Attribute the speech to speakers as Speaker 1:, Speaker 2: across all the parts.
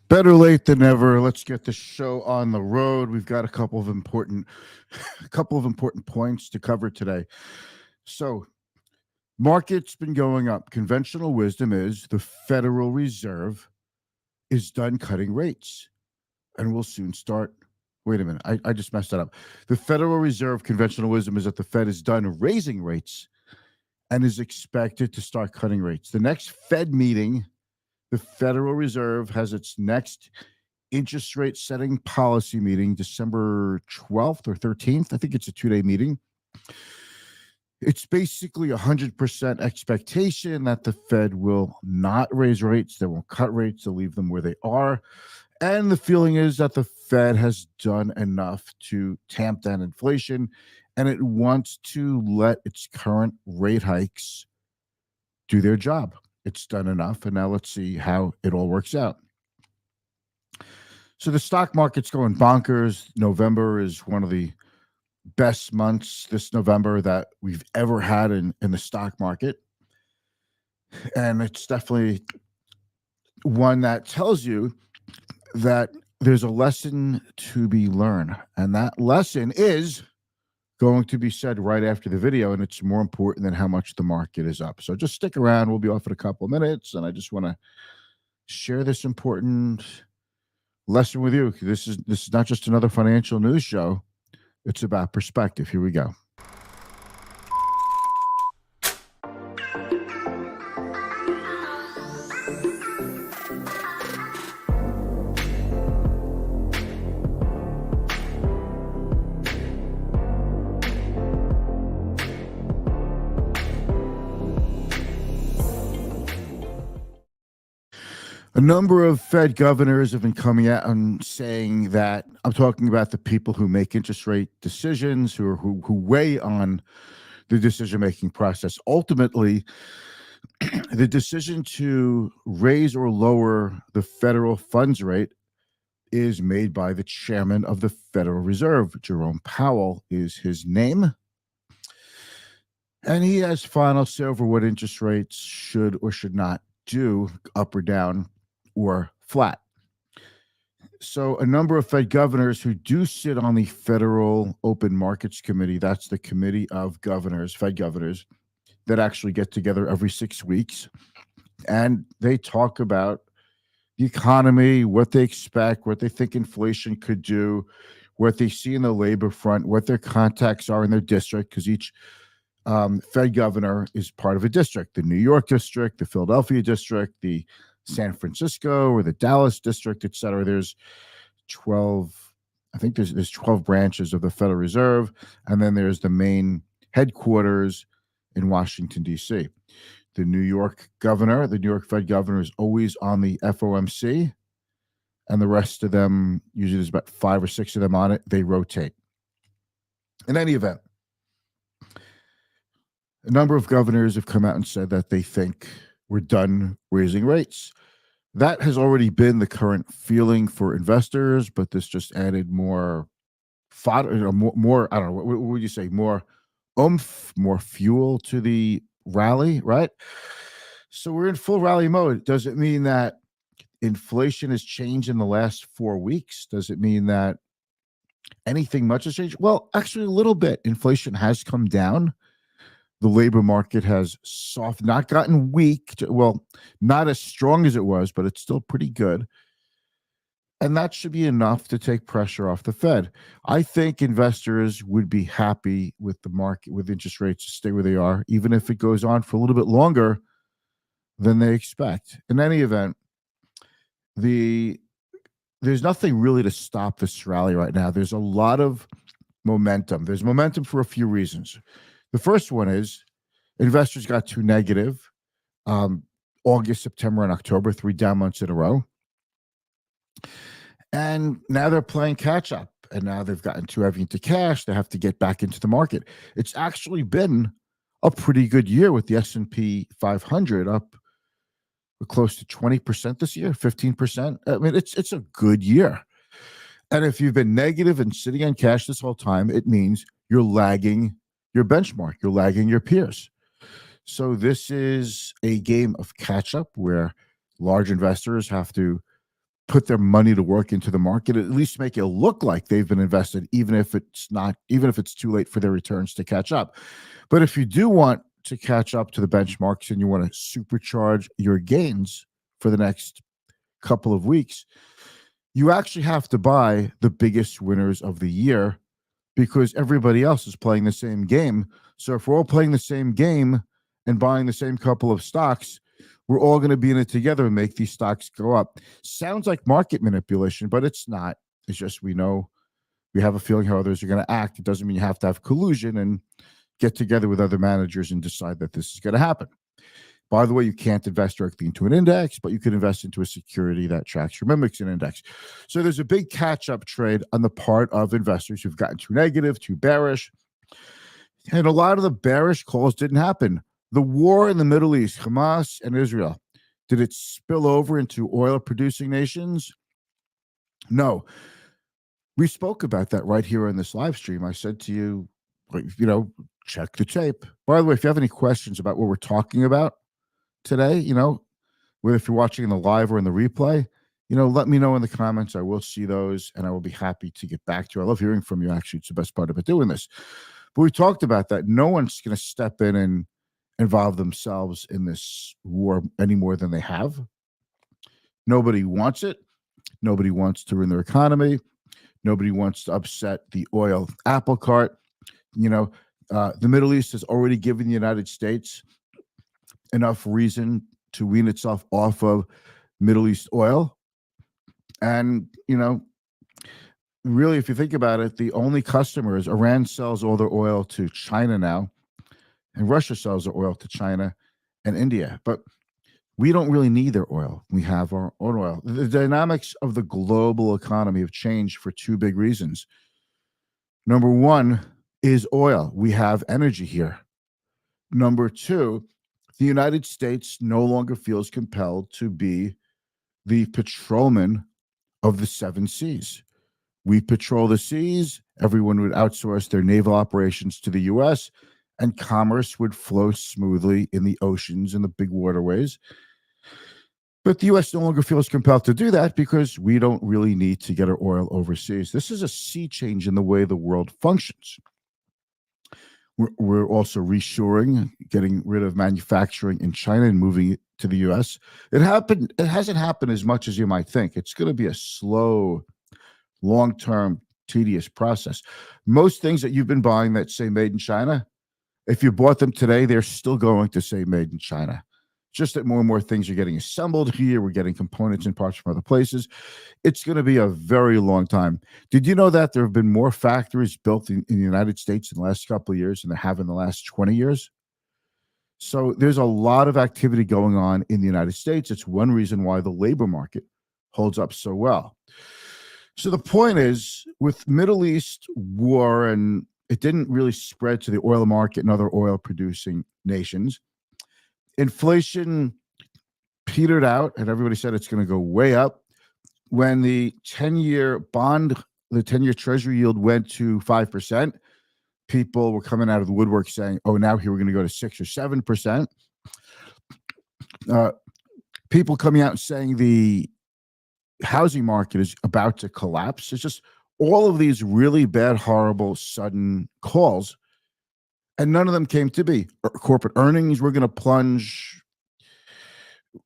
Speaker 1: Better late than never. Let's get the show on the road. We've got a couple of important points to cover today. So, market's been going up. Conventional wisdom is the Federal Reserve is done cutting rates and will soon start. Wait a minute. I just messed that up. The Federal Reserve conventional wisdom is that the Fed is done raising rates and is expected to start cutting rates. The next Fed meeting, the Federal Reserve has its next interest rate setting policy meeting December 12th or 13th. I think it's a 2-day meeting. It's basically 100% expectation that the Fed will not raise rates. They won't cut rates. They'll leave them where they are. And the feeling is that the Fed has done enough to tamp down inflation and it wants to let its current rate hikes do their job. It's done enough. And now let's see how it all works out. So the stock market's going bonkers. November is one of the best months this November that we've ever had in the stock market. And it's definitely one that tells you that there's a lesson to be learned. And that lesson is going to be said right after the video. And it's more important than how much the market is up. So just stick around. We'll be off in a couple of minutes. And I just want to share this important lesson with you. This is not just another financial news show. It's about perspective. Here we go. A number of Fed governors have been coming out and saying that I'm talking about the people who make interest rate decisions, who weigh on the decision making process. Ultimately, the decision to raise or lower the federal funds rate is made by the chairman of the Federal Reserve. Jerome Powell is his name. And he has final say over what interest rates should or should not do, up or down or flat. So a number of Fed governors who do sit on the Federal Open Markets Committee, that's the committee of governors, Fed governors, that actually get together every 6 weeks. And they talk about the economy, what they expect, what they think inflation could do, what they see in the labor front, what their contacts are in their district, because each Fed governor is part of a district, the New York district, the Philadelphia district, the San Francisco or the Dallas district, et cetera. There's 12, I think there's 12 branches of the Federal Reserve, and then there's the main headquarters in Washington, D.C. The New York Fed governor is always on the FOMC, and the rest of them, usually there's about 5 or 6 of them on it, they rotate. In any event, a number of governors have come out and said that they think we're done raising rates. That has already been the current feeling for investors, but this just added more fodder, more I don't know, what would you say, more oomph, more fuel to the rally, right? So we're in full rally mode. Does it mean that inflation has changed in the last 4 weeks? Does it mean that anything much has changed? Well, actually, a little bit. Inflation has come down. The labor market has not gotten weak. Not as strong as it was, but it's still pretty good. And that should be enough to take pressure off the Fed. I think investors would be happy with the market, with interest rates to stay where they are, even if it goes on for a little bit longer than they expect. In any event, there's nothing really to stop this rally right now. There's a lot of momentum. There's momentum for a few reasons. The first one is investors got too negative August, September, and October, 3 down months in a row. And now they're playing catch up. And now they've gotten too heavy into cash. They have to get back into the market. It's actually been a pretty good year with the S&P 500 up close to 20% this year, 15%. I mean, it's a good year. And if you've been negative and sitting on cash this whole time, it means you're lagging your benchmark. You're lagging your peers. So this is a game of catch up where large investors have to put their money to work into the market, at least make it look like they've been invested, even if it's not, even if it's too late for their returns to catch up. But if you do want to catch up to the benchmarks and you want to supercharge your gains for the next couple of weeks, you actually have to buy the biggest winners of the year because everybody else is playing the same game. So if we're all playing the same game and buying the same couple of stocks, we're all going to be in it together and make these stocks go up. Sounds like market manipulation, but it's not. It's just we know, we have a feeling how others are going to act. It doesn't mean you have to have collusion and get together with other managers and decide that this is going to happen. By the way, you can't invest directly into an index, but you can invest into a security that tracks or mimics an index. So there's a big catch-up trade on the part of investors who've gotten too negative, too bearish. And a lot of the bearish calls didn't happen. The war in the Middle East, Hamas and Israel, did it spill over into oil-producing nations? No. We spoke about that right here in this live stream. I said to you, check the tape. By the way, if you have any questions about what we're talking about today, whether if you're watching in the live or in the replay, let me know in the comments. I will see those and I will be happy to get back to you. I love hearing from you. Actually, it's the best part about doing this. But we talked about that. No one's going to step in and involve themselves in this war any more than they have. Nobody wants it. Nobody wants to ruin their economy. Nobody wants to upset the oil apple cart. The Middle East has already given the United States enough reason to wean itself off of Middle East oil. And, really, if you think about it, the only customers, Iran sells all their oil to China now, and Russia sells their oil to China and India. But we don't really need their oil. We have our own oil. The dynamics of the global economy have changed for two big reasons. Number one is oil. We have energy here. Number two, the United States no longer feels compelled to be the patrolman of the seven seas. We patrol the seas. Everyone would outsource their naval operations to the U.S., and commerce would flow smoothly in the oceans and the big waterways. But the U.S. no longer feels compelled to do that because we don't really need to get our oil overseas. This is a sea change in the way the world functions. We're also reshoring, getting rid of manufacturing in China and moving it to the U.S. It hasn't happened as much as you might think. It's going to be a slow, long-term, tedious process. Most things that you've been buying that say made in China, if you bought them today, they're still going to say made in China. Just that more and more things are getting assembled here. We're getting components and parts from other places. It's going to be a very long time. Did you know that there have been more factories built in the United States in the last couple of years than there have in the last 20 years? So there's a lot of activity going on in the United States. It's one reason why the labor market holds up so well. So the point is, with Middle East war, and it didn't really spread to the oil market and other oil-producing nations, inflation petered out, and everybody said it's going to go way up. When the 10-year bond, the 10-year treasury yield went to 5%, people were coming out of the woodwork saying, oh, now here we're going to go to 6 or 7%. People coming out and saying the housing market is about to collapse. It's just all of these really bad, horrible, sudden calls, and none of them came to be. Corporate earnings were going to plunge.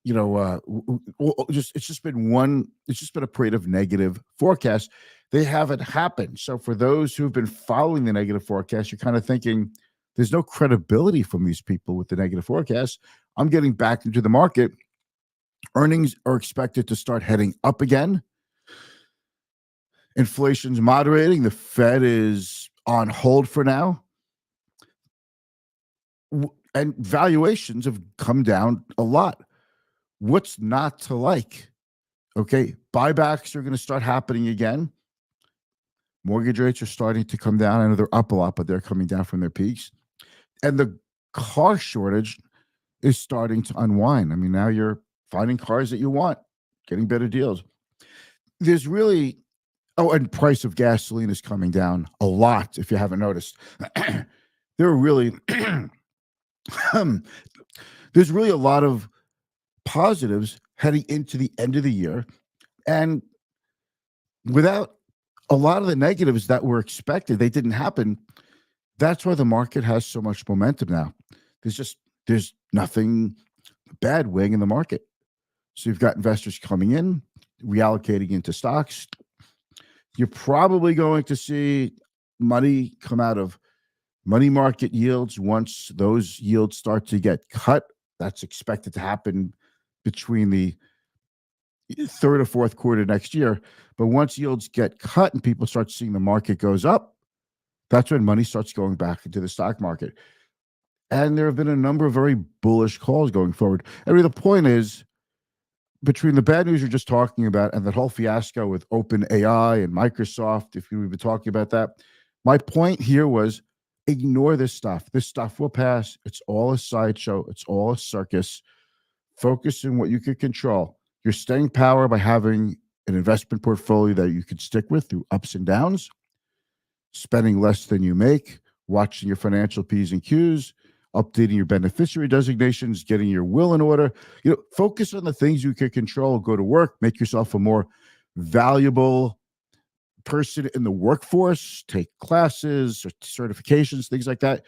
Speaker 1: It's just been a parade of negative forecasts. They haven't happened. So for those who've been following the negative forecast, you're kind of thinking there's no credibility from these people with the negative forecast. I'm getting back into the market. Earnings are expected to start heading up again. Inflation's moderating. The Fed is on hold for now. And valuations have come down a lot. What's not to like? Okay, buybacks are going to start happening again. Mortgage rates are starting to come down. I know they're up a lot, but they're coming down from their peaks. And the car shortage is starting to unwind. I mean, now you're finding cars that you want, getting better deals. There's really, and price of gasoline is coming down a lot, if you haven't noticed. There are really, there's really a lot of positives heading into the end of the year. And without a lot of the negatives that were expected, they didn't happen. That's why the market has so much momentum now. There's just there's nothing bad weighing in the market. So you've got investors coming in, reallocating into stocks. You're probably going to see money come out of money market yields once those yields start to get cut. That's expected to happen between the third or fourth quarter next year. But once yields get cut and people start seeing the market goes up, that's when money starts going back into the stock market. And there have been a number of very bullish calls going forward. I mean, the point is, between the bad news you're just talking about and that whole fiasco with OpenAI and Microsoft, if we've been talking about that, my point here was ignore this stuff. This stuff will pass. It's all a sideshow. It's all a circus. Focus on what you can control. You're staying power by having an investment portfolio that you can stick with through ups and downs, spending less than you make, watching your financial P's and Q's, updating your beneficiary designations, getting your will in order. Focus on the things you can control. Go to work, make yourself a more valuable person in the workforce, take classes, certifications, things like that.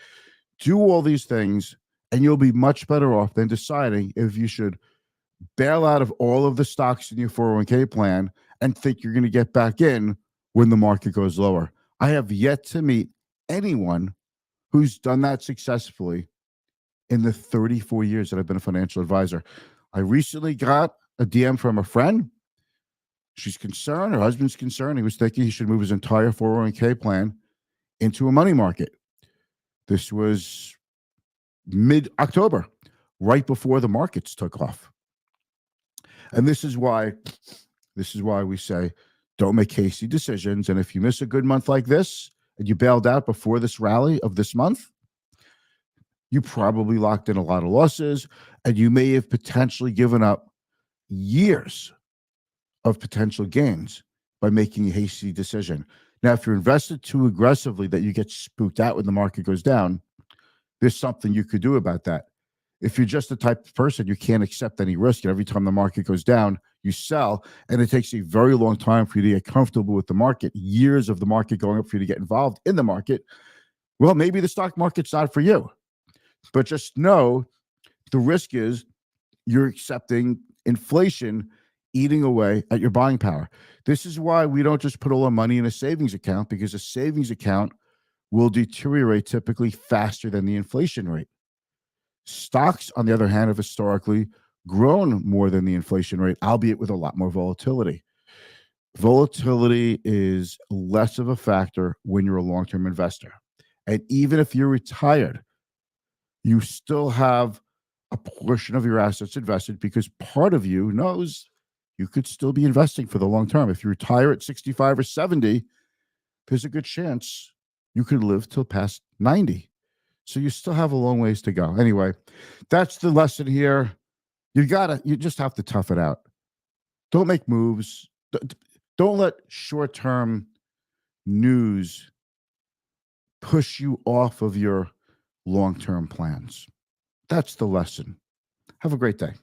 Speaker 1: Do all these things, and you'll be much better off than deciding if you should bail out of all of the stocks in your 401k plan and think you're going to get back in when the market goes lower. I have yet to meet anyone who's done that successfully in the 34 years that I've been a financial advisor. I recently got a DM from a friend. She's concerned. Her husband's concerned. He was thinking he should move his entire 401k plan into a money market. This was mid-October, right before the markets took off. And this is why we say don't make hasty decisions. And if you miss a good month like this and you bailed out before this rally of this month, you probably locked in a lot of losses, and you may have potentially given up years of potential gains by making a hasty decision. Now, if you're invested too aggressively that you get spooked out when the market goes down, there's something you could do about that. If you're just the type of person you can't accept any risk, and every time the market goes down, you sell, and it takes a very long time for you to get comfortable with the market, years of the market going up for you to get involved in the market, well, maybe the stock market's not for you. But just know the risk is you're accepting inflation eating away at your buying power. This is why we don't just put all our money in a savings account, because a savings account will deteriorate typically faster than the inflation rate. Stocks, on the other hand, have historically grown more than the inflation rate, albeit with a lot more volatility. Volatility is less of a factor when you're a long-term investor. And even if you're retired, you still have a portion of your assets invested because part of you knows you could still be investing for the long term. If you retire at 65 or 70, there's a good chance you could live till past 90. So you still have a long ways to go. Anyway, that's the lesson here. You just have to tough it out. Don't make moves. Don't let short-term news push you off of your long-term plans. That's the lesson. Have a great day.